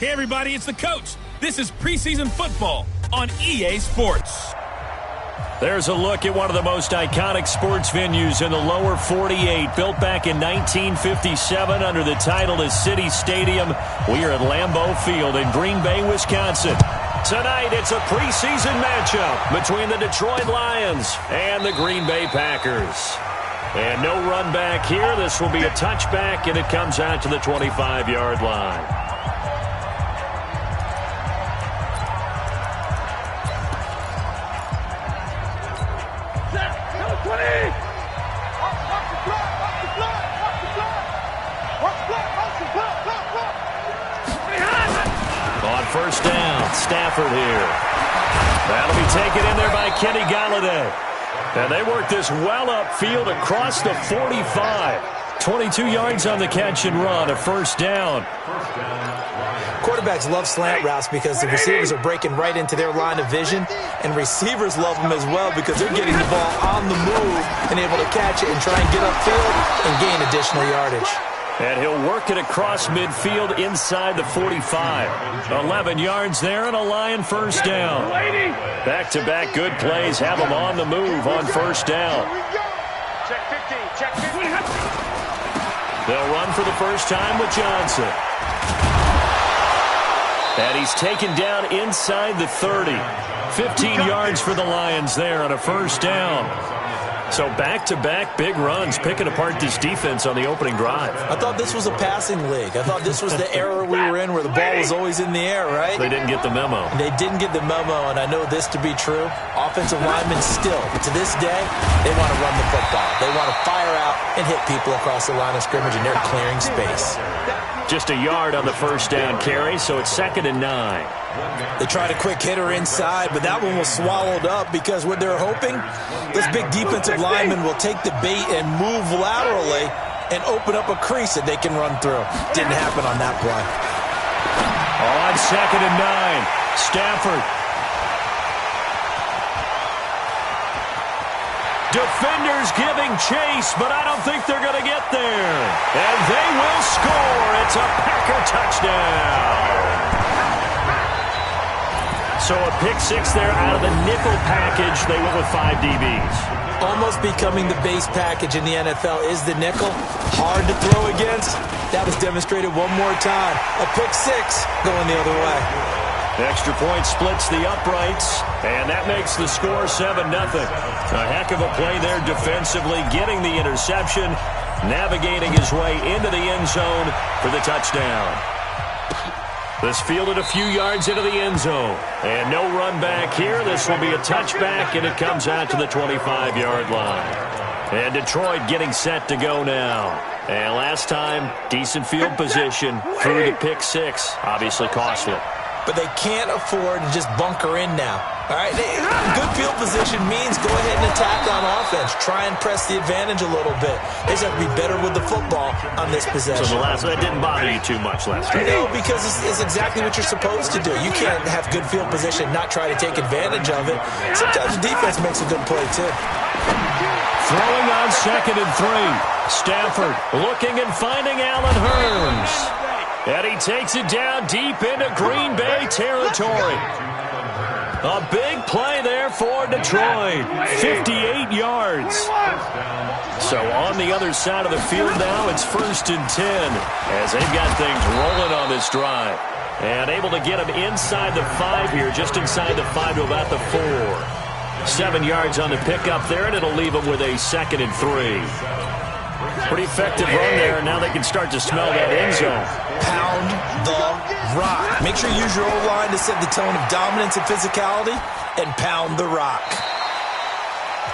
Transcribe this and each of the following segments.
Hey everybody, it's the coach. This is preseason football on EA Sports. There's a look at one of the most iconic sports venues in the lower 48. Built back in 1957 under the title of City Stadium. We are at Lambeau Field in Green Bay, Wisconsin. Tonight, it's a preseason matchup between the Detroit Lions and the Green Bay Packers. And no run back here. This will be a touchback, and it comes out to the 25-yard line. On first down, Stafford here. That'll be taken in there by Kenny Golladay. And they work this well upfield across the 45. 22 yards on the catch and run, a first down. Quarterbacks love slant routes because the receivers are breaking right into their line of vision, and receivers love them as well because they're getting the ball on the move and able to catch it and try and get upfield and gain additional yardage. And he'll work it across midfield inside the 45. 11 yards there and a Lion first down. Back-to-back good plays have them on the move on first down. Check 50, check 50. They'll run for the first time with Johnson. And he's taken down inside the 30. 15 yards for the Lions there on a first down. So back-to-back big runs, picking apart this defense on the opening drive. I thought this was a passing league. I thought this was the era we were in where the ball was always in the air, right? They didn't get the memo. They didn't get the memo, and I know this to be true. Offensive linemen still, to this day, they want to run the football. They want to fire out and hit people across the line of scrimmage, and they're clearing space. Just a yard on the first down carry, so it's 2nd and 9. They tried a quick hitter inside, but that one was swallowed up because what they're hoping, this big defensive lineman will take the bait and move laterally and open up a crease that they can run through. Didn't happen on that play. On 2nd and 9, Stafford. Defenders giving chase, but I don't think they're going to get there. And they will score. It's a Packer touchdown. So a pick six there out of the nickel package. They went with 5 DBs. Almost becoming the base package in the NFL is the nickel. Hard to throw against. That was demonstrated one more time. A pick six going the other way. Extra point splits the uprights, and that makes the score 7-0. A heck of a play there defensively, getting the interception, navigating his way into the end zone for the touchdown. This fielded a few yards into the end zone. And no run back here. This will be a touchback, and it comes out to the 25-yard line. And Detroit getting set to go now. And last time, decent field position through the pick six. Obviously costly. But they can't afford to just bunker in now. All right, good field position means go ahead and attack on offense. Try and press the advantage a little bit. They just have to be better with the football on this possession. So that didn't bother you too much last time? No, because it's exactly what you're supposed to do. You can't have good field position, not try to take advantage of it. Sometimes the defense makes a good play, too. Throwing on 2nd and 3. Stafford looking and finding Allen Hurns. And he takes it down deep into Green Bay territory. A big play there for Detroit. 58 yards. So on the other side of the field now, it's 1st and 10 as they've got things rolling on this drive. And able to get him inside the 5 here, just inside the 5 to about the 4. 7 yards on the pickup there, and it'll leave him with a 2nd and 3. Pretty effective run there, and now they can start to smell that end zone. Pound the rock. Make sure you use your O-line to set the tone of dominance and physicality, and pound the rock.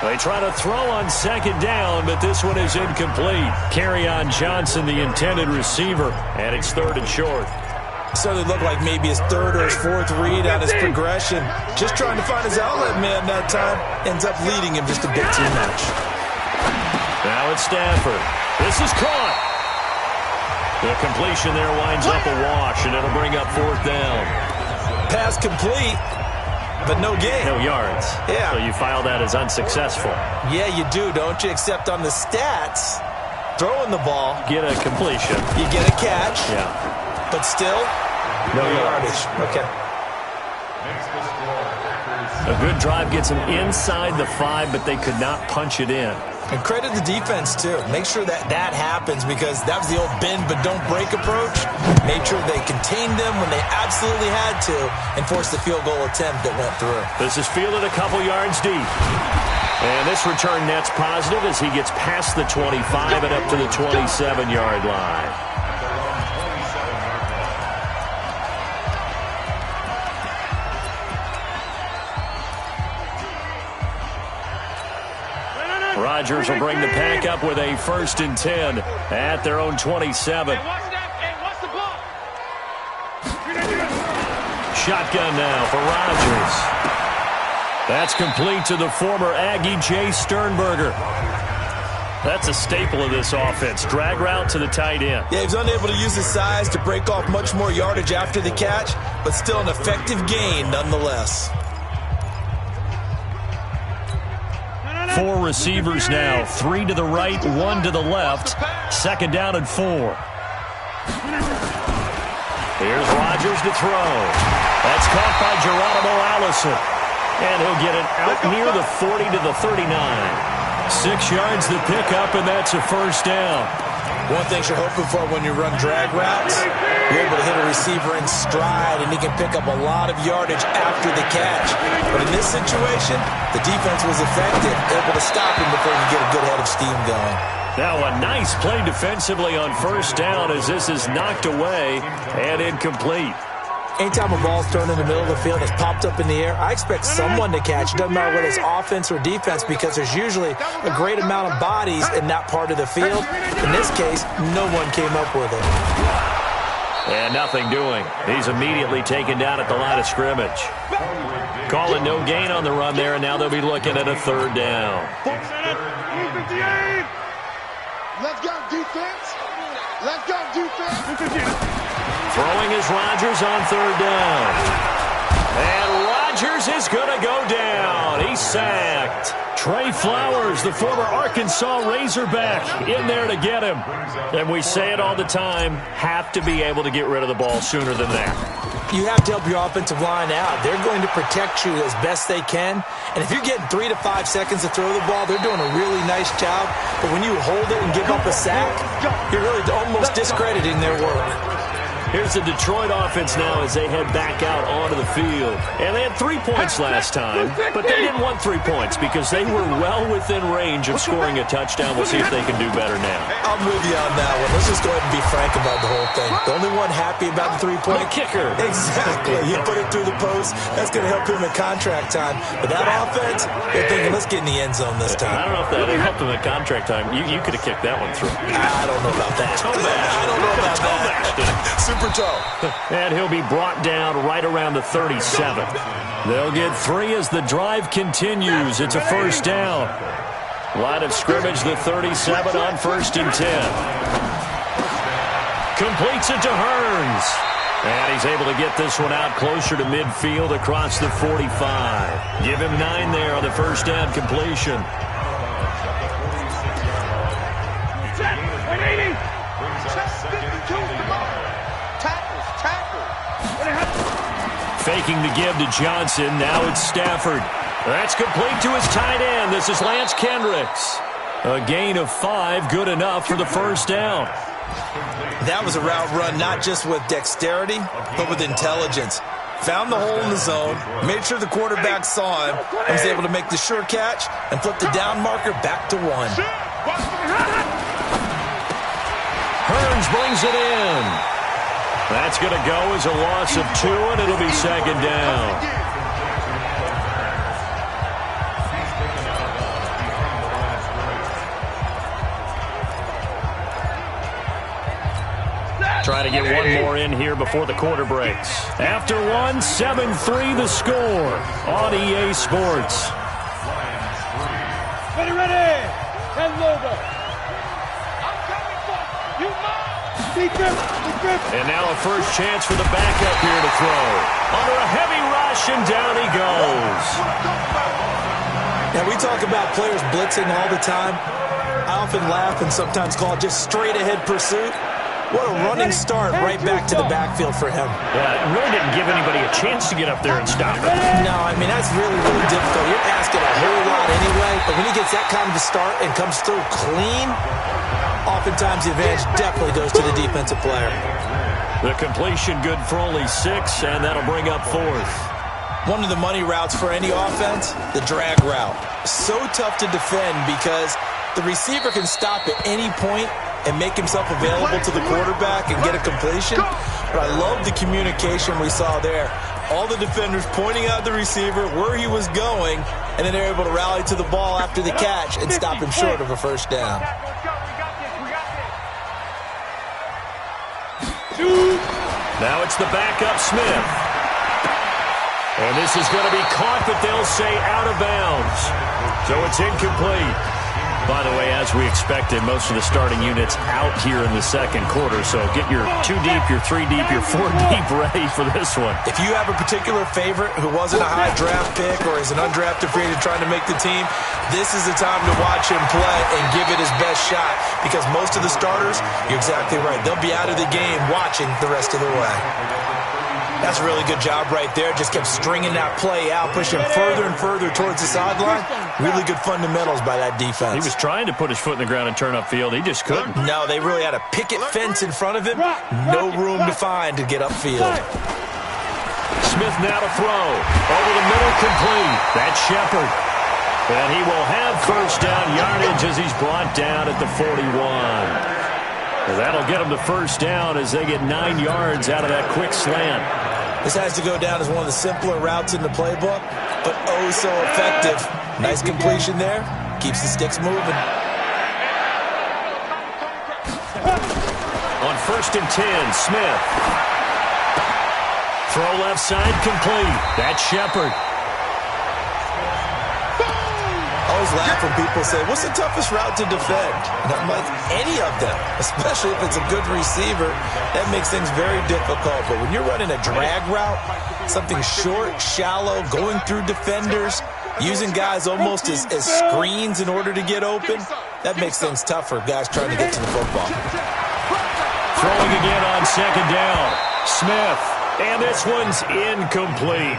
They try to throw on 2nd down, but this one is incomplete. Kerryon Johnson, the intended receiver, and it's 3rd and short. Certainly looked like maybe his 3rd or his 4th read on his progression. Just trying to find his outlet man that time. Ends up leading him just a bit too much. Now it's Stafford. This is caught. The completion there winds up a wash, and it'll bring up 4th down. Pass complete, but no gain. No yards. Yeah. So you file that as unsuccessful. Yeah, you do, don't you? Except on the stats, throwing the ball. Get a completion. You get a catch. Yeah. But still, No yardage. Okay. A good drive gets them inside the 5, but they could not punch it in. And credit the defense, too. Make sure that happens, because that was the old bend but don't break approach. Made sure they contained them when they absolutely had to and forced the field goal attempt that went through. This is fielded a couple yards deep. And this return net's positive as he gets past the 25 and up to the 27-yard line. Rodgers will bring the pack up with a 1st and 10 at their own 27. Shotgun now for Rodgers. That's complete to the former Aggie Jay Sternberger. That's a staple of this offense. Drag route to the tight end. Yeah, he's unable to use his size to break off much more yardage after the catch, but still an effective gain nonetheless. 4 receivers now, 3 to the right, 1 to the left. 2nd down and 4. Here's Rodgers to throw. That's caught by Geronimo Allison. And he'll get it out near the 40 to the 39. 6 yards to pick up, and that's a 1st down. One thing you're hoping for when you run drag routes, you're able to hit a receiver in stride, and he can pick up a lot of yardage after the catch. But in this situation, the defense was effective, able to stop him before he could get a good head of steam going. Now a nice play defensively on 1st down as this is knocked away and incomplete. Anytime a ball's thrown in the middle of the field, it's popped up in the air, I expect someone to catch. It doesn't matter whether it's offense or defense, because there's usually a great amount of bodies in that part of the field. In this case, no one came up with it. And nothing doing. He's immediately taken down at the line of scrimmage. Calling no gain on the run there, and now they'll be looking at a 3rd down. Let's go, defense. Let's go, defense. Throwing is Rodgers on 3rd down. And Rodgers is going to go down. He's sacked. Trey Flowers, the former Arkansas Razorback, in there to get him. And we say it all the time, have to be able to get rid of the ball sooner than that. You have to help your offensive line out. They're going to protect you as best they can. And if you're getting 3 to 5 seconds to throw the ball, they're doing a really nice job. But when you hold it and give up a sack, you're really almost discrediting their work. Here's the Detroit offense now as they head back out onto the field. And they had 3 points last time, but they didn't want 3 points because they were well within range of scoring a touchdown. We'll see if they can do better now. I'm with you on that one. Let's just go ahead and be frank about the whole thing. The only one happy about the 3-point kicker. Exactly. You put it through the post. That's going to help him in contract time. But that offense, they're thinking, let's get in the end zone this time. I don't know if that helped him in contract time. You could have kicked that one through. I don't know about that. I don't know about that. Super toe. And he'll be brought down right around the 37. They'll get 3 as the drive continues. It's a 1st down. Line of scrimmage, the 37 on 1st and 10. Completes it to Hearns. And he's able to get this one out closer to midfield across the 45. Give him 9 there on the 1st down completion. Faking the give to Johnson. Now it's Stafford. That's complete to his tight end. This is Lance Kendricks. A gain of 5, good enough for the 1st down. That was a route run not just with dexterity, but with intelligence. Found the hole in the zone, made sure the quarterback saw him, and was able to make the sure catch and flip the down marker back to 1. Hearns brings it in. That's going to go as a loss of 2, and it'll be 2nd down. Trying to get one more in here before the quarter breaks. After 1, 7-3 the score on EA Sports. Ready, and logo. I'm coming for you. And now a first chance for the backup here to throw. Under a heavy rush, and down he goes. Now, we talk about players blitzing all the time. I often laugh and sometimes call it just straight-ahead pursuit. What a running start right back to the backfield for him. Yeah, it really didn't give anybody a chance to get up there and stop it. No, I mean, that's really, really difficult. You're asking a whole lot anyway, but when he gets that kind of a start and comes through clean, oftentimes the advantage definitely goes to the defensive player. The completion good for only 6, and that'll bring up 4th. One of the money routes for any offense, the drag route. So tough to defend because the receiver can stop at any point and make himself available to the quarterback and get a completion. But I love the communication we saw there. All the defenders pointing out the receiver, where he was going, and then they're able to rally to the ball after the catch and stop him short of a first down. Now it's the backup Smith. And this is going to be caught, but they'll say out of bounds. So it's incomplete. By the way, as we expected, most of the starting units out here in the second quarter. So get your 2 deep, your 3 deep, your 4 deep ready for this one. If you have a particular favorite who wasn't a high draft pick or is an undrafted free agent trying to make the team, this is the time to watch him play and give it his best shot. Because most of the starters, you're exactly right, they'll be out of the game watching the rest of the way. That's a really good job right there. Just kept stringing that play out, pushing further and further towards the sideline. Really good fundamentals by that defense. He was trying to put his foot in the ground and turn upfield. He just couldn't. No, they really had a picket fence in front of him. No room to find to get upfield. Smith now to throw. Over the middle, complete. That's Shepard. And he will have first down yardage as he's brought down at the 41. Well, that'll get him the first down as they get 9 yards out of that quick slant. This has to go down as one of the simpler routes in the playbook, but oh so effective. Nice completion there. Keeps the sticks moving. On 1st and 10, Smith. Throw left side, complete. That's Shepard. I always laugh when people say, what's the toughest route to defend? And I'm like, any of them, especially if it's a good receiver. That makes things very difficult. But when you're running a drag route, something short, shallow, going through defenders, using guys almost as screens in order to get open, that makes things tough for guys trying to get to the football. Throwing again on 2nd down. Smith. And this one's incomplete.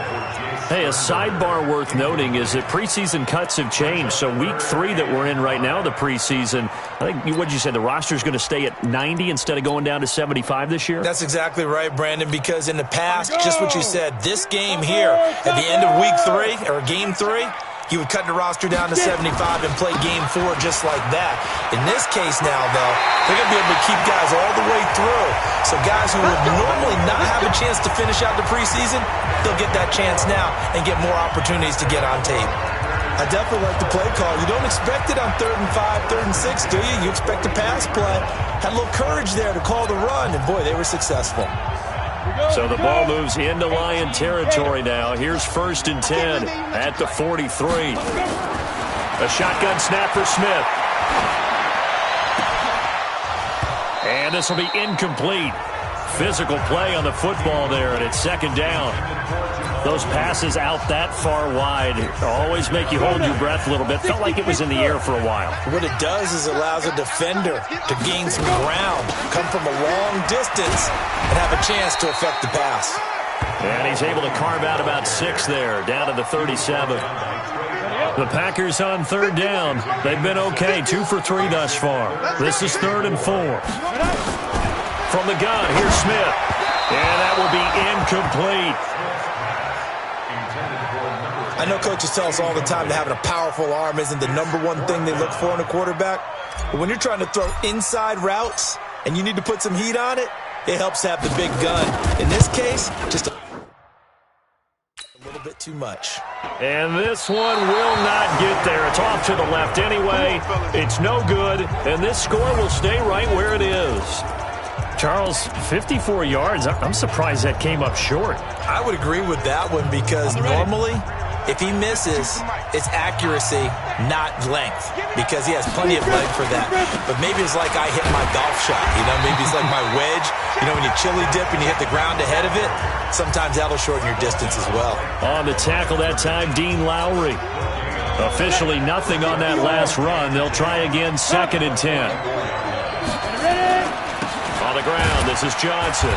Hey, a sidebar worth noting is that preseason cuts have changed. So week 3 that we're in right now, the preseason, I think, what did you say, the roster's going to stay at 90 instead of going down to 75 this year? That's exactly right, Brandon, because in the past, just what you said, this game here, at the end of week 3, or game 3, he would cut the roster down to 75 and play game 4 just like that. In this case now, though, they're going to be able to keep guys all the way through. So guys who would normally not have a chance to finish out the preseason, they'll get that chance now and get more opportunities to get on tape. I definitely like the play call. You don't expect it on 3rd and 5, 3rd and 6, do you? You expect a pass play. Had a little courage there to call the run, and boy, they were successful. So the ball moves into Lion territory now. Here's 1st and 10 at the 43. A shotgun snap for Smith. And this will be incomplete. Physical play on the football there, and it's 2nd down. Those passes out that far wide always make you hold your breath a little bit. Felt like it was in the air for a while. What it does is allows a defender to gain some ground, come from a long distance, and have a chance to affect the pass. And he's able to carve out about 6 there, down to the 37. The Packers on 3rd down. They've been okay, 2 for 3 thus far. This is 3rd and 4. From the gun, here's Smith. And that will be incomplete. I know coaches tell us all the time that having a powerful arm isn't the #1 thing they look for in a quarterback. But when you're trying to throw inside routes and you need to put some heat on it, it helps to have the big gun. In this case, just a little bit too much. And this one will not get there. It's off to the left anyway. It's no good, and this score will stay right where it is. Charles, 54 yards. I'm surprised that came up short. I would agree with that one because normally, if he misses, it's accuracy, not length, because he has plenty of leg for that. But maybe it's like I hit my golf shot, you know, maybe it's like my wedge. You know, when you chili dip and you hit the ground ahead of it, sometimes that'll shorten your distance as well. On the tackle that time, Dean Lowry. Officially nothing on that last run. They'll try again, 2nd and 10. On the ground, this is Johnson.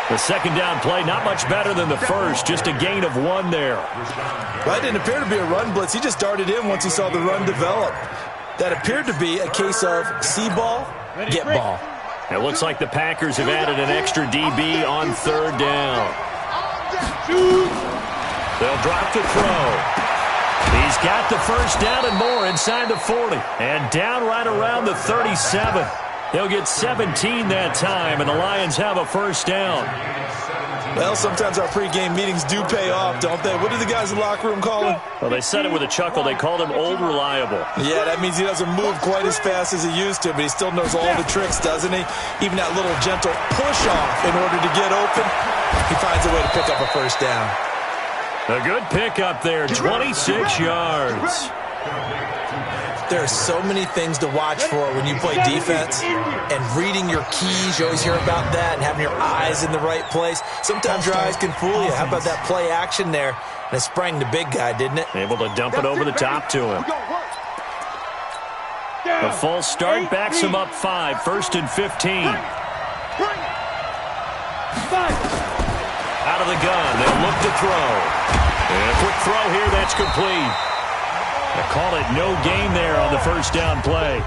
The second down play, not much better than the first, just a gain of 1 there. Well, it didn't appear to be a run blitz. He just darted in once he saw the run develop. That appeared to be a case of see ball, get ball. It looks like the Packers have added an extra DB on third down. They'll drop the throw. He's got the first down and more inside the 40. And down right around the 37. He'll get 17 that time, and the Lions have a first down. Well, sometimes our pregame meetings do pay off, don't they? What do the guys in the locker room call him? Well, they said it with a chuckle. They called him Old Reliable. Yeah, that means he doesn't move quite as fast as he used to, but he still knows all the tricks, doesn't he? Even that little gentle push-off in order to get open, he finds a way to pick up a first down. A good pickup there, 26 yards. There are so many things to watch for when you play defense, and reading your keys, you always hear about that, and having your eyes in the right place. Sometimes your eyes can fool you. How about that play action there? And it sprang the big guy, didn't it? Able to dump it over the top to him. A false start backs him up 5, 1st and 15. Out of the gun, they'll look to throw. And a quick throw here, that's complete. They call it no gain there on the first down play.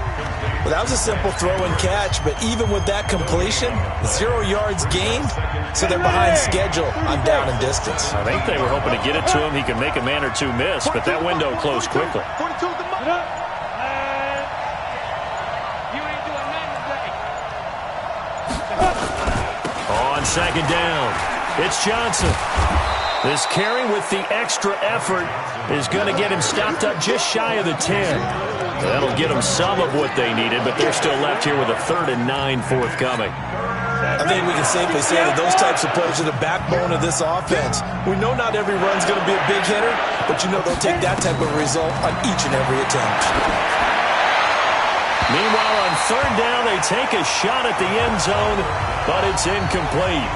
Well, that was a simple throw and catch, but even with that completion, 0 yards gained, so they're behind schedule on down and distance. I think they were hoping to get it to him. He could make a man or two miss, but that window closed quickly. On second down, it's Johnson. This carry with the extra effort is going to get him stopped up just shy of the 10. That'll get them some of what they needed, but they're still left here with a 3rd and 9 forthcoming. I think we can safely say that those types of plays are the backbone of this offense. We know not every run's going to be a big hitter, but you know they'll take that type of result on each and every attempt. Meanwhile, on third down, they take a shot at the end zone, but it's incomplete.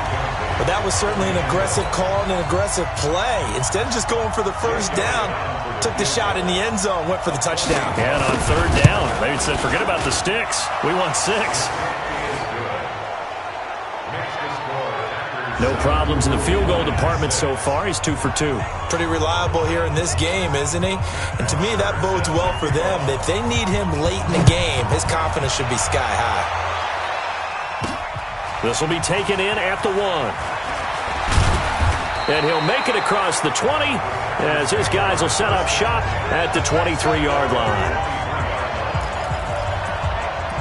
But that was certainly an aggressive call and an aggressive play. Instead of just going for the first down, took the shot in the end zone, went for the touchdown. And on third down, they said, forget about the sticks. We want 6. No problems in the field goal department so far. He's 2 for 2. Pretty reliable here in this game, isn't he? And to me, that bodes well for them. If they need him late in the game, his confidence should be sky high. This will be taken in at the 1. And he'll make it across the 20 as his guys will set up shop at the 23-yard line.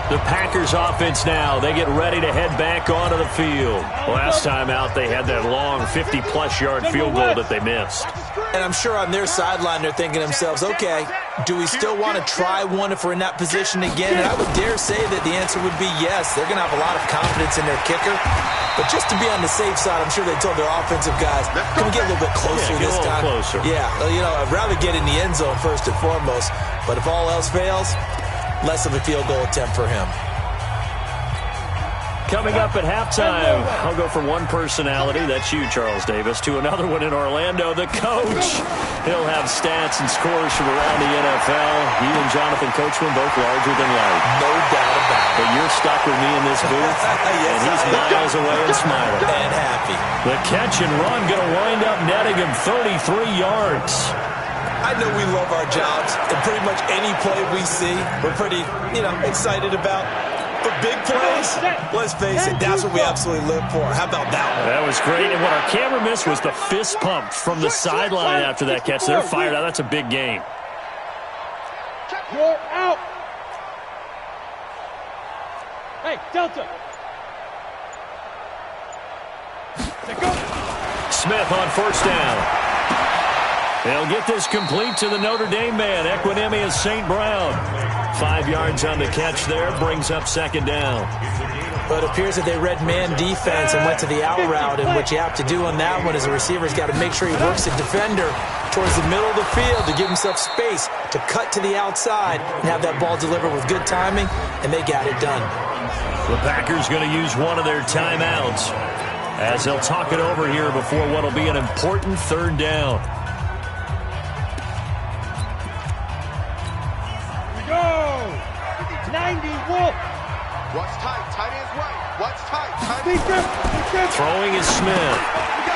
The Packers offense now, they get ready to head back onto the field. Last time out, they had that long 50-plus yard field goal that they missed. And I'm sure on their sideline, they're thinking to themselves, okay, do we still want to try one if we're in that position again? And I would dare say that the answer would be yes. They're going to have a lot of confidence in their kicker. But just to be on the safe side, I'm sure they told their offensive guys, can we get a little bit closer this time? Closer. Yeah, you know, I'd rather get in the end zone first and foremost. But if all else fails, less of a field goal attempt for him. Coming up at halftime, I'll go from one personality, that's you, Charles Davis, to another one in Orlando, the coach. He'll have stats and scores from around the NFL. You and Jonathan Coachman both larger than life. No doubt about it. But you're stuck with me in this booth, yes, and he's miles away and smiling. And happy. The catch and run going to wind up netting him 33 yards. I know we love our jobs, and pretty much any play we see, we're pretty, excited about. But big plays, let's face it, that's what we absolutely live for. How about that one? That was great, and what our camera missed was the fist pump from the sideline after that catch. They're fired out. That's a big game. You're out. Hey, Delta. Smith on first down. They'll get this complete to the Notre Dame man, Equinemius St. Brown. 5 yards on the catch there, brings up second down. But it appears that they read man defense and went to the out route, and what you have to do on that one is the receiver's got to make sure he works the defender towards the middle of the field to give himself space to cut to the outside and have that ball delivered with good timing, and they got it done. The Packers going to use one of their timeouts as they'll talk it over here before what will be an important third down. Go! 90 Wolf! What's tight? Tight is right. What's tight? Tight is right. Throwing is Smith.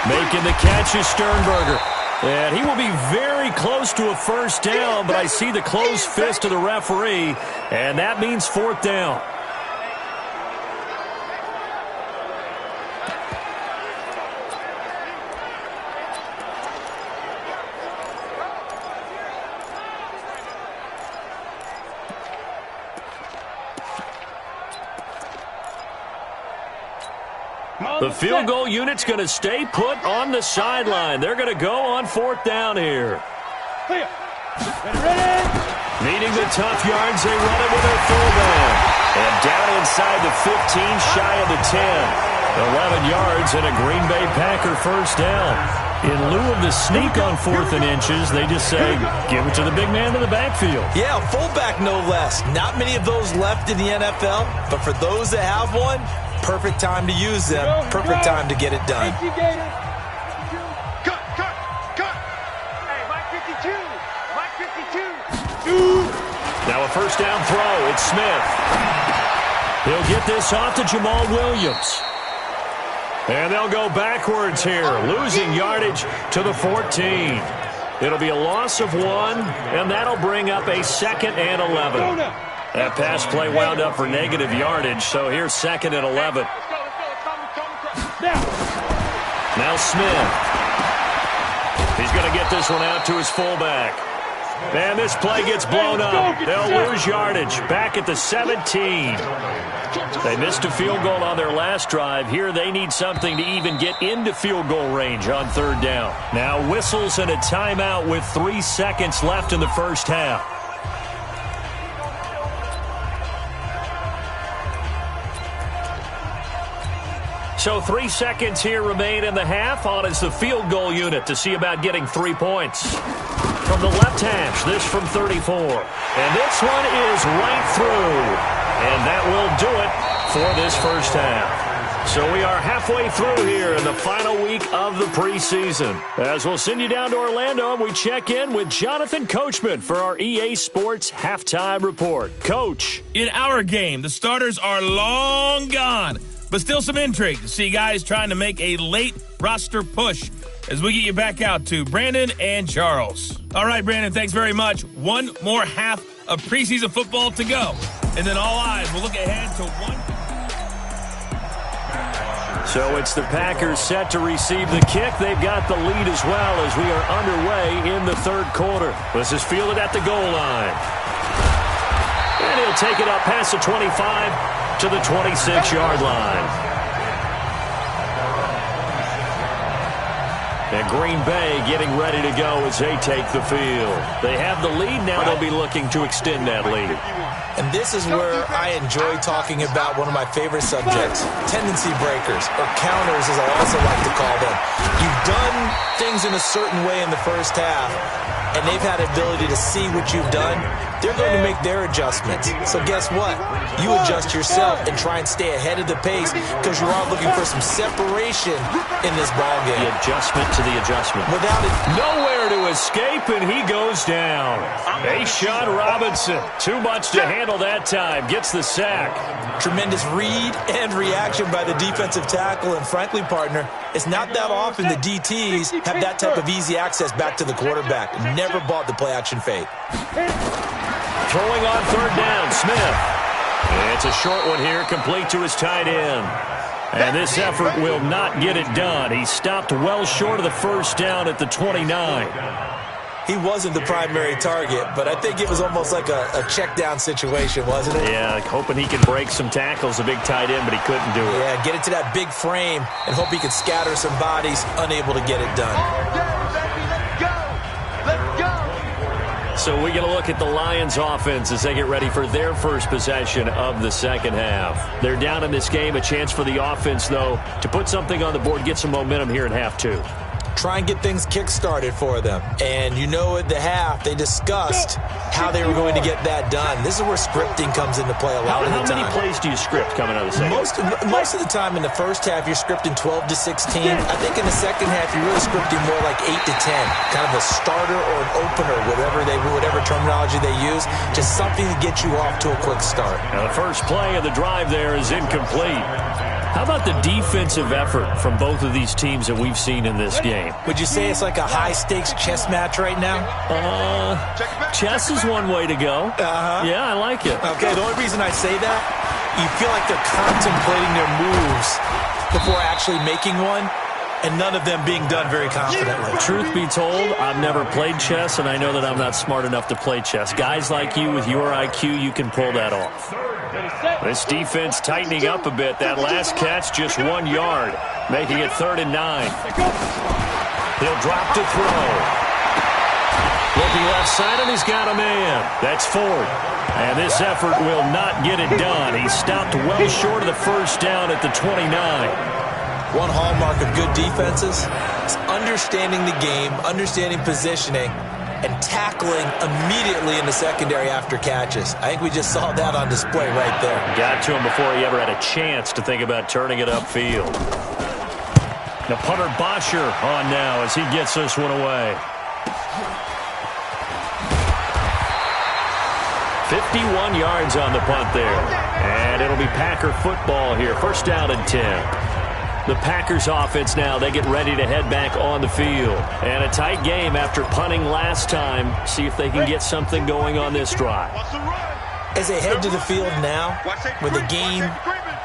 Making the catch is Sternberger. And he will be very close to a first down, but I see the closed fist of the referee, and that means fourth down. The field goal unit's going to stay put on the sideline. They're going to go on fourth down here. Needing the tough yards, they run it with their fullback. And down inside the 15, shy of the 10. 11 yards and a Green Bay Packer first down. In lieu of the sneak on 4th and inches, they just say, give it to the big man in the backfield. Yeah, fullback no less. Not many of those left in the NFL, but for those that have one, perfect time to use them. Perfect time to get it done. Cut. Hey, Mike 52. Mike 52. Now a first down throw. It's Smith. He'll get this off to Jamal Williams. And they'll go backwards here, losing yardage to the 14. It'll be a loss of 1, and that'll bring up a 2nd and 11. That pass play wound up for negative yardage, so here's 2nd and 11. Now Smith. He's going to get this one out to his fullback. And this play gets blown up. They'll lose yardage back at the 17. They missed a field goal on their last drive. Here they need something to even get into field goal range on 3rd down. Now whistles and a timeout with 3 seconds left in the first half. So 3 seconds here remain in the half. On is the field goal unit to see about getting 3 points. From the left hash, this from 34. And this one is right through. And that will do it for this first half. So we are halfway through here in the final week of the preseason. As we'll send you down to Orlando, we check in with Jonathan Coachman for our EA Sports Halftime Report. Coach. In our game, the starters are long gone, but still some intrigue to see guys trying to make a late roster push as we get you back out to Brandon and Charles. All right, Brandon, thanks very much. One more half of preseason football to go. And then all eyes will look ahead to one. So it's the Packers set to receive the kick. They've got the lead as well as we are underway in the 3rd quarter. This is fielded at the goal line. And he'll take it up past the 25 to the 26-yard line. And Green Bay getting ready to go as they take the field. They have the lead. Now they'll be looking to extend that lead. And this is where I enjoy talking about one of my favorite subjects, tendency breakers, or counters as I also like to call them. You've done things in a certain way in the first half, and they've had the ability to see what you've done. They're going to make their adjustments. So guess what? You adjust yourself and try and stay ahead of the pace because you're all looking for some separation in this ballgame. The adjustment to the adjustment. Without it, nowhere to escape, and he goes down. A'Shawn Robinson, too much to handle that time, gets the sack. Tremendous read and reaction by the defensive tackle, and frankly, partner, it's not that often the DTs have that type of easy access back to the quarterback. Never bought the play-action fake. Throwing on 3rd down, Smith. It's a short one here, complete to his tight end. And this effort will not get it done. He stopped well short of the first down at the 29. He wasn't the primary target, but I think it was almost like a check down situation, wasn't it? Yeah, hoping he can break some tackles, a big tight end, but he couldn't do it. Yeah, get it to that big frame and hope he could scatter some bodies, unable to get it done. So we're going to look at the Lions offense as they get ready for their first possession of the second half. They're down in this game. A chance for the offense, though, to put something on the board, get some momentum here in half 2. try and get things kick-started for them. And you know at the half, they discussed how they were going to get that done. This is where scripting comes into play a lot of the time. How many plays do you script coming out of the second? Most of the time in the first half, you're scripting 12 to 16. I think in the second half, you're really scripting more like 8 to 10. Kind of a starter or an opener, whatever terminology they use. Just something to get you off to a quick start. Now the first play of the drive there is incomplete. How about the defensive effort from both of these teams that we've seen in this game? Would you say it's like a high-stakes chess match right now? Chess is one way to go. Yeah, I like it. Okay, the only reason I say that, you feel like they're contemplating their moves before actually making one, and none of them being done very confidently. Truth be told, I've never played chess, and I know that I'm not smart enough to play chess. Guys like you with your IQ, you can pull that off. This defense tightening up a bit. That last catch, just 1 yard, making it 3rd and 9. He'll drop to throw. Looking left side, and he's got a man. That's Ford. And this effort will not get it done. He stopped well short of the first down at the 29. One hallmark of good defenses is understanding the game, understanding positioning, and tackling immediately in the secondary after catches. I think we just saw that on display right there. Got to him before he ever had a chance to think about turning it upfield. The punter Bosher on now as he gets this one away. 51 yards on the punt there. And it'll be Packer football here. First down and 10. The Packers offense now, they get ready to head back on the field. And a tight game after punting last time. See if they can get something going on this drive. As they head to the field now, with the game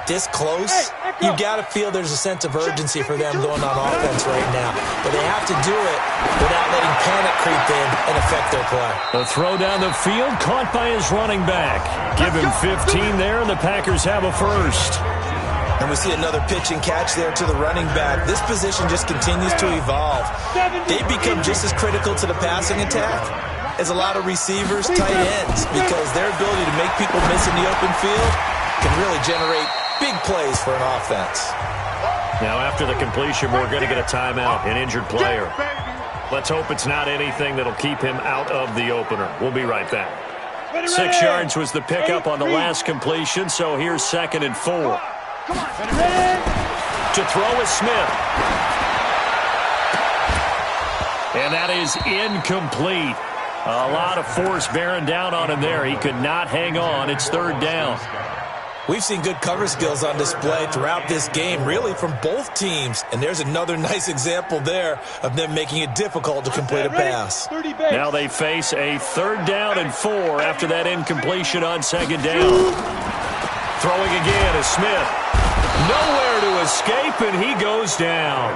this close, you got to feel there's a sense of urgency for them going on offense right now. But they have to do it without letting panic creep in and affect their play. The throw down the field, caught by his running back. Give him 15 there, and the Packers have a first. And we see another pitch and catch there to the running back. This position just continues to evolve. They become just as critical to the passing attack as a lot of receivers, tight ends, because their ability to make people miss in the open field can really generate big plays for an offense. Now after the completion, we're going to get a timeout, an injured player. Let's hope it's not anything that'll keep him out of the opener. We'll be right back. 6 yards was the pickup on the last completion, so here's 2nd and 4. Come on, ready? To throw is Smith. And that is incomplete. A lot of force bearing down on him there. He could not hang on. It's 3rd down. We've seen good cover skills on display throughout this game, really from both teams. And there's another nice example there of them making it difficult to complete a pass. Now they face a 3rd down and 4 after that incompletion on 2nd down. Throwing again is Smith. Nowhere to escape, and he goes down.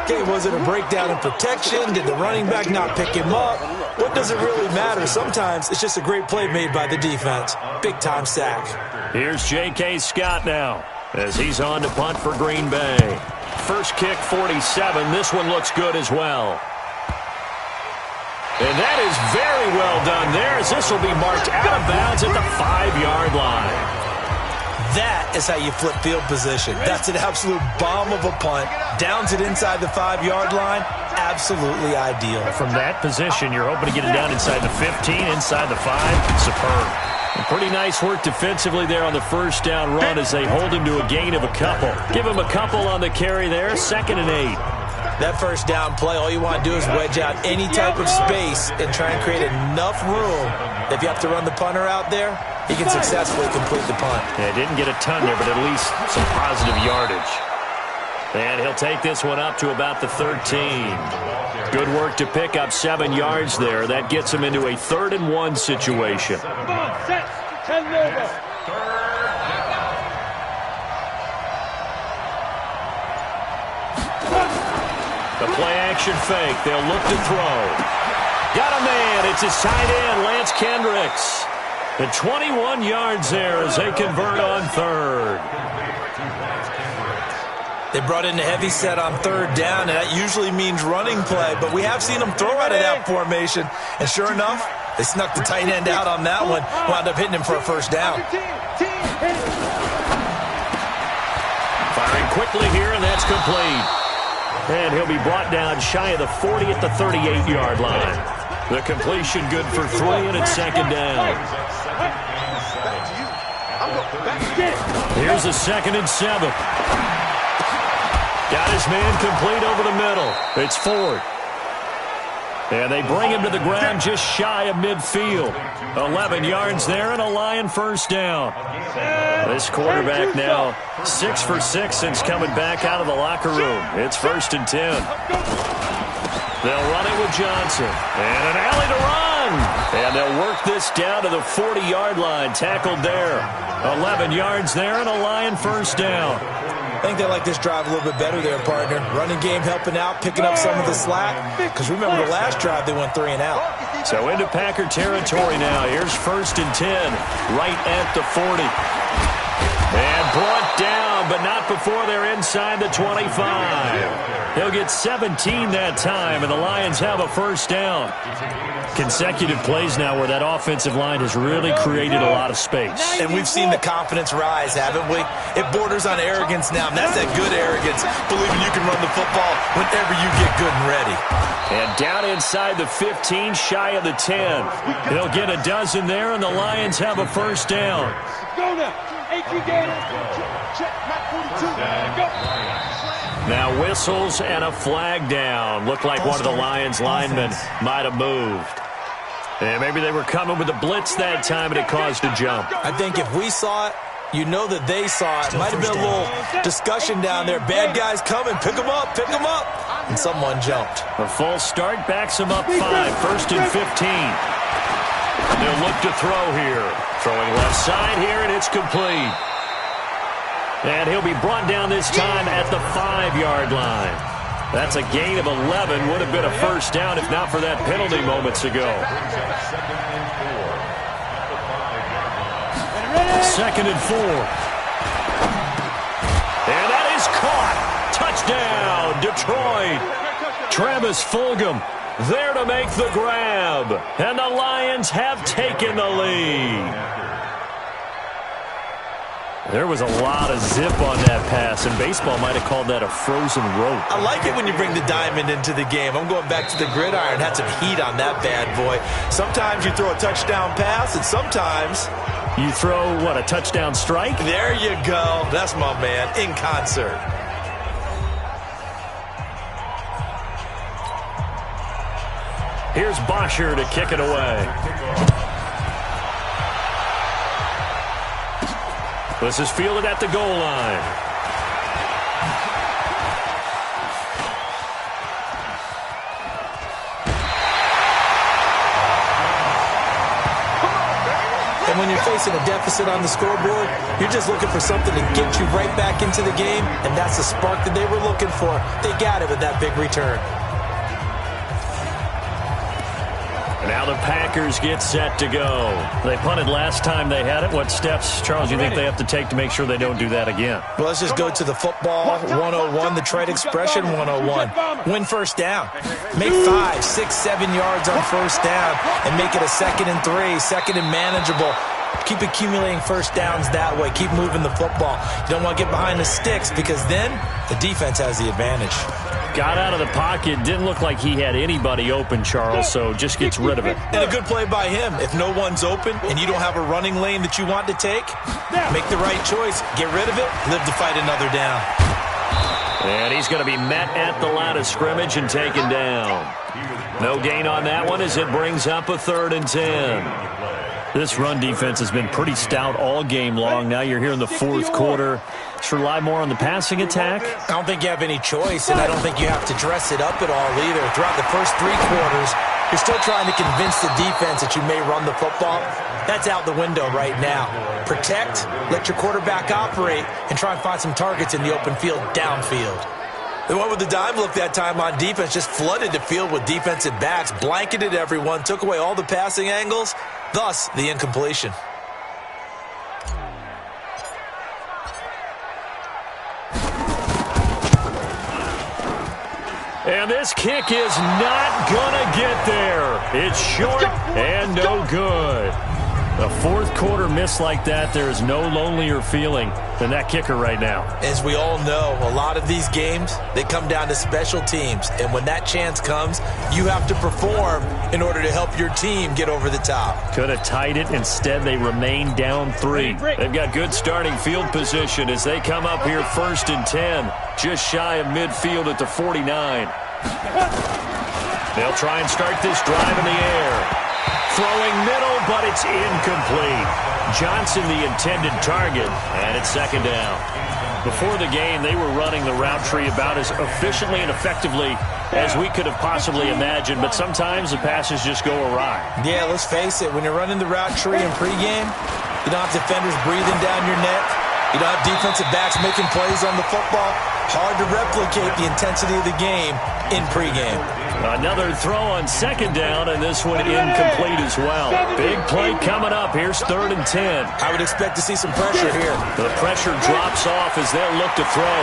Okay, was it a breakdown in protection? Did the running back not pick him up? What does it really matter? Sometimes it's just a great play made by the defense. Big-time sack. Here's J.K. Scott now as he's on to punt for Green Bay. First kick, 47. This one looks good as well. And that is very well done there, as this will be marked out of bounds at the 5-yard line. That is how you flip field position. That's an absolute bomb of a punt. Downs it inside the 5-yard line. Absolutely ideal. From that position, you're hoping to get it down inside the 15, inside the 5. Superb. And pretty nice work defensively there on the first down run as they hold him to a gain of a couple. Give him a couple on the carry there, 2nd and 8. That first down play, all you want to do is wedge out any type of space and try and create enough room. If you have to run the punter out there, he can successfully complete the punt. Yeah, didn't get a ton there, but at least some positive yardage. And he'll take this one up to about the 13. Good work to pick up 7 yards there. That gets him into a 3rd and 1 situation. Come on, set. 10 over. The play-action fake. They'll look to throw. Got a man. It's his tight end, Lance Kendricks. The 21 yards there as they convert on 3rd. They brought in a heavy set on 3rd down, and that usually means running play, but we have seen them throw out of that formation. And sure enough, they snuck the tight end out on that one, wound up hitting him for a first down. Firing quickly here, and that's complete. And he'll be brought down shy of the 40 at the 38-yard line. The completion good for 3, and it's second down. Here's a 2nd and 7. Got his man complete over the middle. It's Ford. And they bring him to the ground just shy of midfield. 11 yards there and a Lion first down. This quarterback now 6 for 6 since coming back out of the locker room. It's 1st and 10. They'll run it with Johnson. And an alley to run. And they'll work this down to the 40-yard line. Tackled there. 11 yards there and a Lion first down. I think they like this drive a little bit better there, partner. Running game helping out, picking up some of the slack. Because remember the last drive, they went 3 and out. So into Packer territory now. Here's 1st and 10, right at the 40. And brought down, but not before they're inside the 25. He'll get 17 that time, and the Lions have a first down. Consecutive plays now where that offensive line has really created a lot of space. And we've seen the confidence rise, haven't we? It borders on arrogance now, and that's that good arrogance, believing you can run the football whenever you get good and ready. And down inside the 15, shy of the 10. He'll get a dozen there, and the Lions have a first down. Go now. Check, Matt 42. Go. Now whistles and a flag down. Looked like one of the Lions linemen might have moved. And maybe they were coming with a blitz that time, and it caused a jump. I think if we saw it, you know that they saw it. Might have been a little discussion down there. Bad guys coming. Pick them up. Pick them up. And someone jumped. A false start backs them up 5. 1st and 15. They'll look to throw here. Throwing left side here, and it's complete. And he'll be brought down this time at the 5-yard line. That's a gain of 11. Would have been a first down if not for that penalty moments ago. 2nd and 4. And that is caught. Touchdown, Detroit. Travis Fulgham there to make the grab. And the Lions have taken the lead. There was a lot of zip on that pass, and baseball might have called that a frozen rope. I like it when you bring the diamond into the game. I'm going back to the gridiron. Had some heat on that bad boy. Sometimes you throw a touchdown pass, and sometimes you throw, what, a touchdown strike? There you go. That's my man, in concert. Here's Bosher to kick it away. This is fielded at the goal line. And when you're facing a deficit on the scoreboard, you're just looking for something to get you right back into the game, and that's the spark that they were looking for. They got it with that big return. Now the Packers get set to go. They punted last time they had it. What steps, Charles, you think they have to take to make sure they don't do that again? Well, let's just go to the football 101, the trade expression 101. Win first down. Make 5, 6, 7 yards on first down and make it a 2nd and 3, 2nd and manageable. Keep accumulating first downs that way. Keep moving the football. You don't want to get behind the sticks because then the defense has the advantage. Got out of the pocket. Didn't look like he had anybody open, Charles, so just gets rid of it. And a good play by him. If no one's open and you don't have a running lane that you want to take, make the right choice. Get rid of it. Live to fight another down. And he's going to be met at the line of scrimmage and taken down. No gain on that one as it brings up a 3rd and 10. This run defense has been pretty stout all game long. Now you're here in the 4th quarter. Should rely more on the passing attack? I don't think you have any choice, and I don't think you have to dress it up at all either. Throughout the first 3 quarters, you're still trying to convince the defense that you may run the football. That's out the window right now. Protect, let your quarterback operate, and try and find some targets in the open field downfield. They went with the dime look that time on defense, just flooded the field with defensive backs, blanketed everyone, took away all the passing angles, thus the incompletion. And this kick is not going to get there. It's short and no good. A fourth quarter miss like that, there is no lonelier feeling than that kicker right now. As we all know, a lot of these games, they come down to special teams. And when that chance comes, you have to perform in order to help your team get over the top. Could have tied it. Instead, they remain down 3. They've got good starting field position as they come up here 1st and 10, just shy of midfield at the 49. They'll try and start this drive in the air. Throwing middle, but it's incomplete. Johnson the intended target, and it's 2nd down. Before the game, they were running the route tree about as efficiently and effectively as we could have possibly imagined, but sometimes the passes just go awry. Yeah, let's face it. When you're running the route tree in pregame, you don't have defenders breathing down your neck. You don't have defensive backs making plays on the football. Hard to replicate the intensity of the game in pregame. Another throw on 2nd down, and this one incomplete as well. Big play coming up. Here's 3rd and 10. I would expect to see some pressure here. The pressure drops off as they'll look to throw.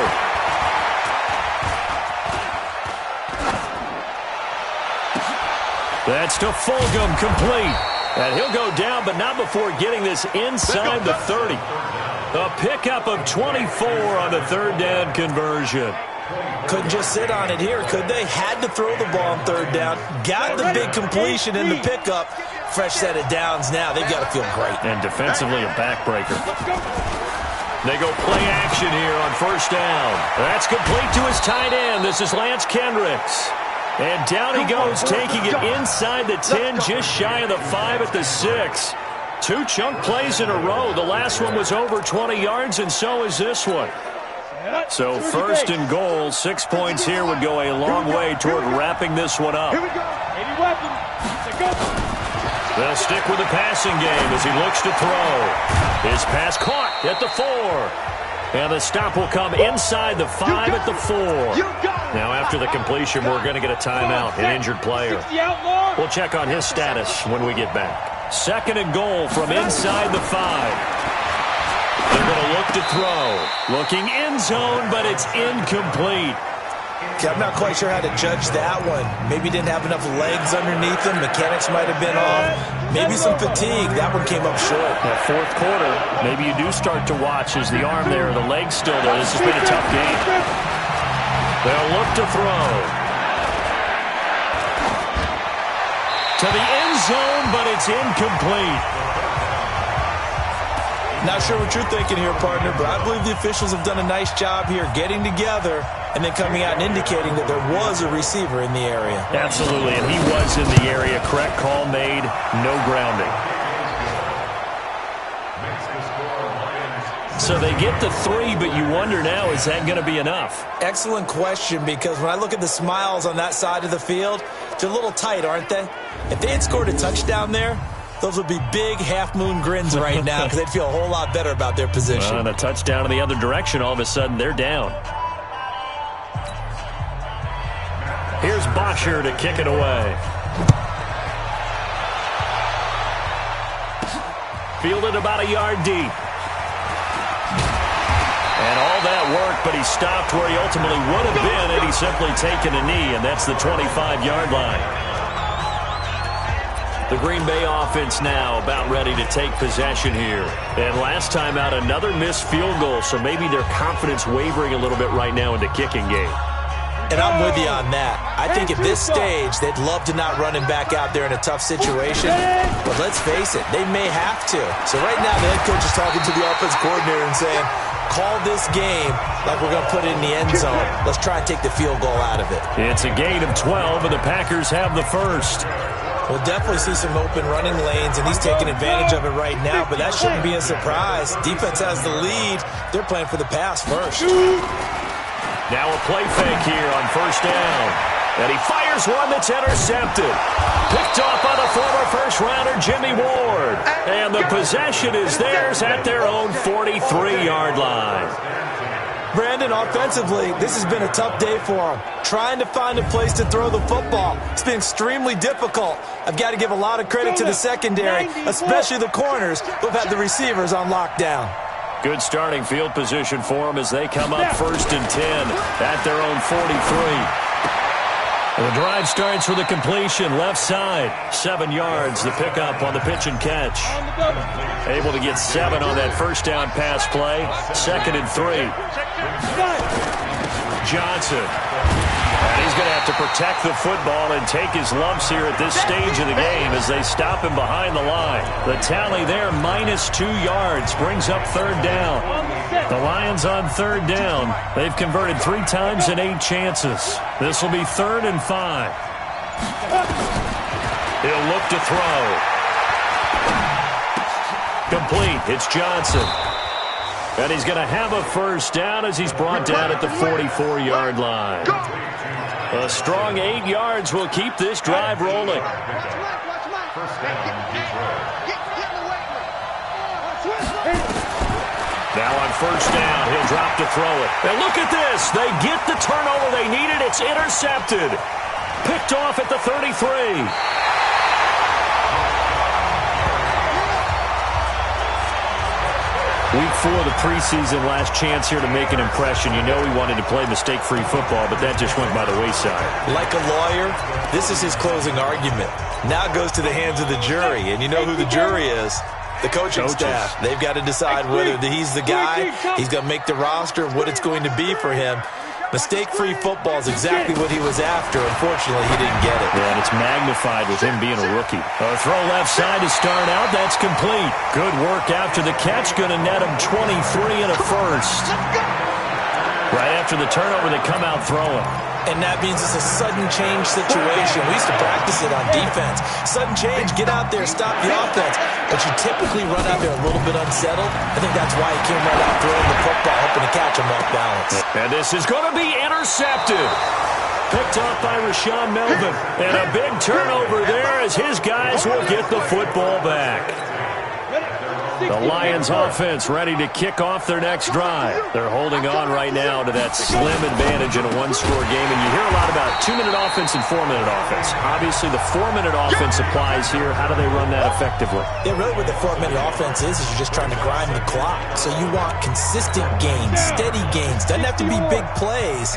That's to Fulgham, complete. And he'll go down, but not before getting this inside the 30. A pickup of 24 on the 3rd down conversion. Couldn't just sit on it here, could they? Had to throw the ball on 3rd down. Got the big completion in the pickup. Fresh set of downs now. They've got to feel great. And defensively a backbreaker. They go play action here on 1st down. That's complete to his tight end. This is Lance Kendricks. And down he goes, taking it inside the 10, just shy of the 5 at the 6. 2 chunk plays in a row. The last one was over 20 yards, and so is this one. So 1st and goal, 6 points here would go a long way toward wrapping this one up. They'll stick with the passing game as he looks to throw. His pass caught at the 4. And the stop will come inside the 5 at the 4. Now after the completion, we're going to get a timeout, an injured player. We'll check on his status when we get back. 2nd and goal from inside the 5. They're going to look to throw. Looking end zone, but it's incomplete. Okay, I'm not quite sure how to judge that one. Maybe didn't have enough legs underneath him. Mechanics might have been off. Maybe some fatigue. That one came up short. That 4th quarter, maybe you do start to watch as the arm there, the leg's still there. This has been a tough game. They'll look to throw. To the end zone, but it's incomplete. Not sure what you're thinking here, partner, but I believe the officials have done a nice job here getting together and then coming out and indicating that there was a receiver in the area. Absolutely, and he was in the area. Correct call made, no grounding. So they get the 3, but you wonder now, is that going to be enough? Excellent question, because when I look at the smiles on that side of the field, they're a little tight, aren't they? If they had scored a touchdown there, those would be big half-moon grins right now because they'd feel a whole lot better about their position. And a touchdown in the other direction, all of a sudden they're down. Here's Bosher to kick it away. Fielded about a yard deep. And all that work, but he stopped where he ultimately would have been had he simply taken a knee, and that's the 25-yard line. The Green Bay offense now about ready to take possession here. And last time out, another missed field goal, so maybe their confidence wavering a little bit right now in the kicking game. And I'm with you on that. I think at this stage, they'd love to not run him back out there in a tough situation. But let's face it, they may have to. So right now, the head coach is talking to the offense coordinator and saying, call this game like we're going to put it in the end zone. Let's try and take the field goal out of it. It's a gain of 12, and the Packers have the first. We'll definitely see some open running lanes, and he's taking advantage of it right now, but that shouldn't be a surprise. Defense has the lead. They're playing for the pass first. Now a play fake here on 1st down. And he fires one that's intercepted. Picked off by the former first-rounder Jimmy Ward. And the possession is theirs at their own 43-yard line. Brandon, offensively, this has been a tough day for him. Trying to find a place to throw the football. It's been extremely difficult. I've got to give a lot of credit to the secondary, especially the corners who've had the receivers on lockdown. Good starting field position for them as they come up 1st and 10 at their own 43. The drive starts with a completion, left side. 7 yards, the pickup on the pitch and catch. Able to get 7 on that first down pass play. 2nd and 3. Johnson. And he's going to have to protect the football and take his lumps here at this stage of the game as they stop him behind the line. The tally there, -2 yards, brings up 3rd down. The Lions on 3rd down. They've converted 3 times in 8 chances. This will be 3rd and 5. He'll look to throw. Complete. It's Johnson. And he's going to have a first down as he's brought down at the 44-yard line. A strong 8 yards will keep this drive rolling. Now on first down, he'll drop to throw it. And look at this. They get the turnover they needed. It's intercepted. Picked off at the 33. Week 4 of the preseason, last chance here to make an impression. You know he wanted to play mistake-free football, but that just went by the wayside. Like a lawyer, this is his closing argument. Now it goes to the hands of the jury, and you know who the jury is. The coaching staff. They've got to decide whether he's the guy, he's going to make the roster, what it's going to be for him. Mistake-free football is exactly what he was after. Unfortunately, he didn't get it. Yeah, and it's magnified with him being a rookie. A throw left side to start out. That's complete. Good work after the catch. Going to net him 23 and a first. Right after the turnover, they come out throwing. And that means it's a sudden change situation. We used to practice it on defense. Sudden change, get out there, stop the offense. But you typically run out there a little bit unsettled. I think that's why he came right out throwing the football, hoping to catch him off balance. And this is going to be intercepted. Picked up by Rashawn Melvin. And a big turnover there as his guys will get the football back. The Lions offense ready to kick off their next drive. They're holding on right now to that slim advantage in a one-score game. And you hear a lot about 2-minute offense and 4-minute offense. Obviously, the 4-minute offense applies here. How do they run that effectively? Yeah, really what the 4-minute offense is you're just trying to grind the clock. So you want consistent gains, steady gains. Doesn't have to be big plays,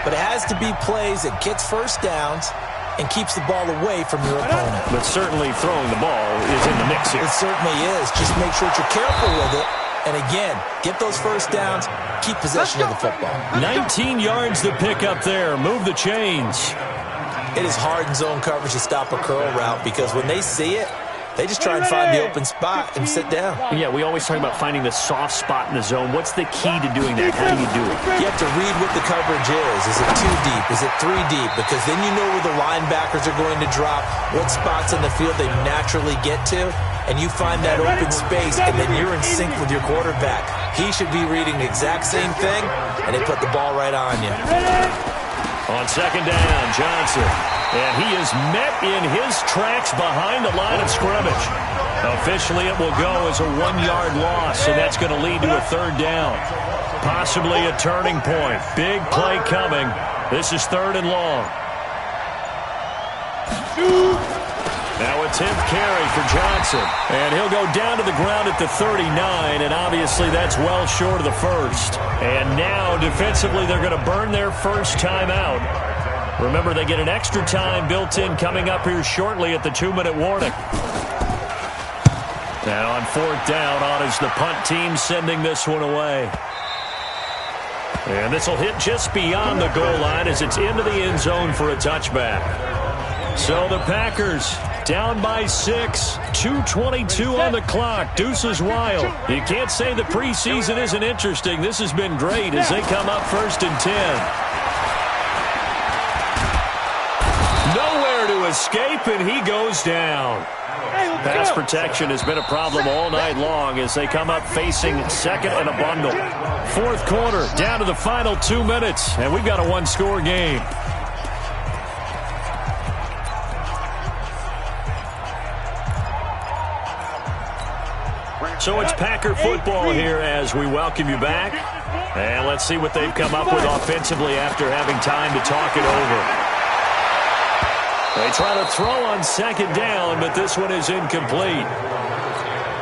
but it has to be plays that gets first downs and keeps the ball away from your opponent. But certainly throwing the ball is in the mix here. It certainly is. Just make sure that you're careful with it. And again, get those first downs, keep possession of the football. 19 yards to pick up there. Move the chains. It is hard in zone coverage to stop a curl route because when they see it, they just try and find the open spot and sit down. Yeah, we always talk about finding the soft spot in the zone. What's the key to doing that? How do you do it? You have to read what the coverage is. Is it 2 deep? Is it 3 deep? Because then you know where the linebackers are going to drop, what spots in the field they naturally get to, and you find that open space, and then you're in sync with your quarterback. He should be reading the exact same thing, and they put the ball right on you. On second down, Johnson. And he is met in his tracks behind the line of scrimmage. Officially, it will go as a 1-yard loss, and that's going to lead to a 3rd down. Possibly a turning point. Big play coming. This is 3rd and long. Now a 10th carry for Johnson. And he'll go down to the ground at the 39, and obviously that's well short of the first. And now, defensively, they're going to burn their first timeout. Remember, they get an extra time built in coming up here shortly at the 2-minute warning. Now on 4th down, on is the punt team sending this one away. And this will hit just beyond the goal line as it's into the end zone for a touchback. So the Packers down by 6, 2:22 on the clock. Deuces wild. You can't say the preseason isn't interesting. This has been great as they come up 1st and 10. Nowhere to escape, and he goes down. Pass protection has been a problem all night long as they come up facing 2nd and a bundle. 4th quarter, down to the final 2 minutes, and we've got a 1-score game. So it's Packer football here as we welcome you back. And let's see what they've come up with offensively after having time to talk it over. They try to throw on 2nd down, but this one is incomplete.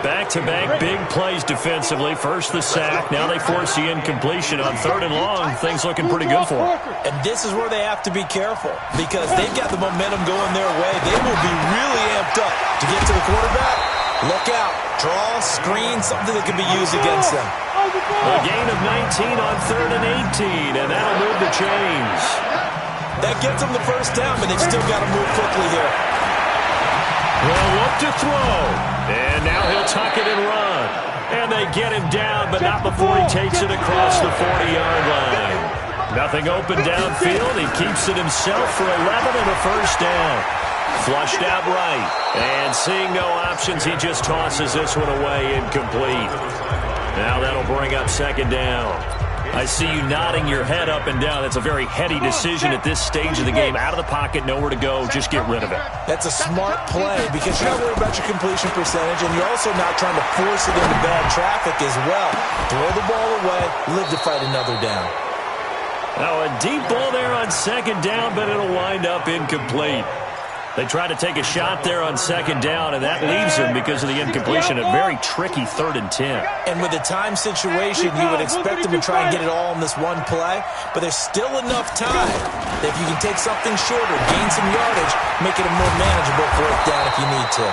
Back-to-back big plays defensively. First the sack. Now they force the incompletion on 3rd and long. Things looking pretty good for them. And this is where they have to be careful because they've got the momentum going their way. They will be really amped up to get to the quarterback. Look out. Draw, screen, something that can be used against them. A gain of 19 on 3rd and 18, and that'll move the chains. That gets them the first down, but they've still got to move quickly here. They'll look to throw, and now he'll tuck it and run. And they get him down, but not before he takes it across the 40-yard line. Nothing open downfield. He keeps it himself for 11 and a first down. Flushed out right, and seeing no options, he just tosses this one away incomplete. Now that'll bring up 2nd down. I see you nodding your head up and down. That's a very heady decision at this stage of the game. Out of the pocket, nowhere to go. Just get rid of it. That's a smart play because you're not worried about your completion percentage, and you're also not trying to force it into bad traffic as well. Throw the ball away, live to fight another down. Now a deep ball there on 2nd down, but it'll wind up incomplete. They try to take a shot there on 2nd down, and that leaves them because of the incompletion. A very tricky 3rd and 10. And with the time situation, you would expect them to try and get it all in this one play, but there's still enough time that if you can take something shorter, gain some yardage, make it a more manageable 4th down if you need to.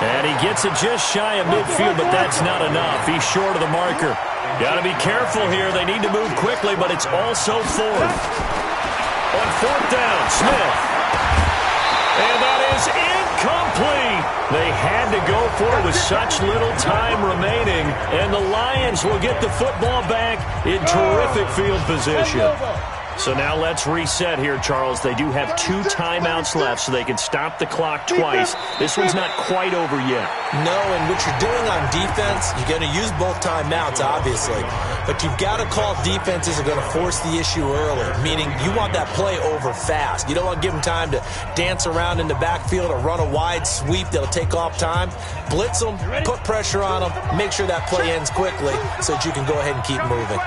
And he gets it just shy of midfield, but that's not enough. He's short of the marker. Got to be careful here. They need to move quickly, but it's also 4th. On 4th down, Smith. And that is incomplete. They had to go for it with such little time remaining. And the Lions will get the football back in terrific field position. So now let's reset here, Charles. They do have 2 timeouts left, so they can stop the clock twice. This one's not quite over yet. No, and what you're doing on defense, you're going to use both timeouts, obviously. But you've got to call defenses are going to force the issue early, meaning you want that play over fast. You don't want to give them time to dance around in the backfield or run a wide sweep that'll take off time. Blitz them, put pressure on them, make sure that play ends quickly so that you can go ahead and keep moving.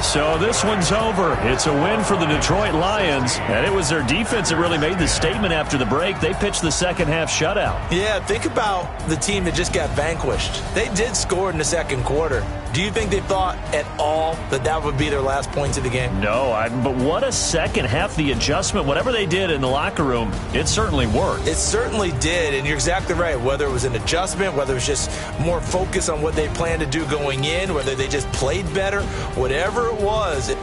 So this one's over. It's a win for the Detroit Lions, and it was their defense that really made the statement after the break. They pitched the second-half shutout. Yeah, think about the team that just got vanquished. They did score in the 2nd quarter. Do you think they thought at all that that would be their last points of the game? No, but what a second half. The adjustment, whatever they did in the locker room, it certainly worked. It certainly did, and you're exactly right. Whether it was an adjustment, whether it was just more focus on what they planned to do going in, whether they just played better, whatever it was,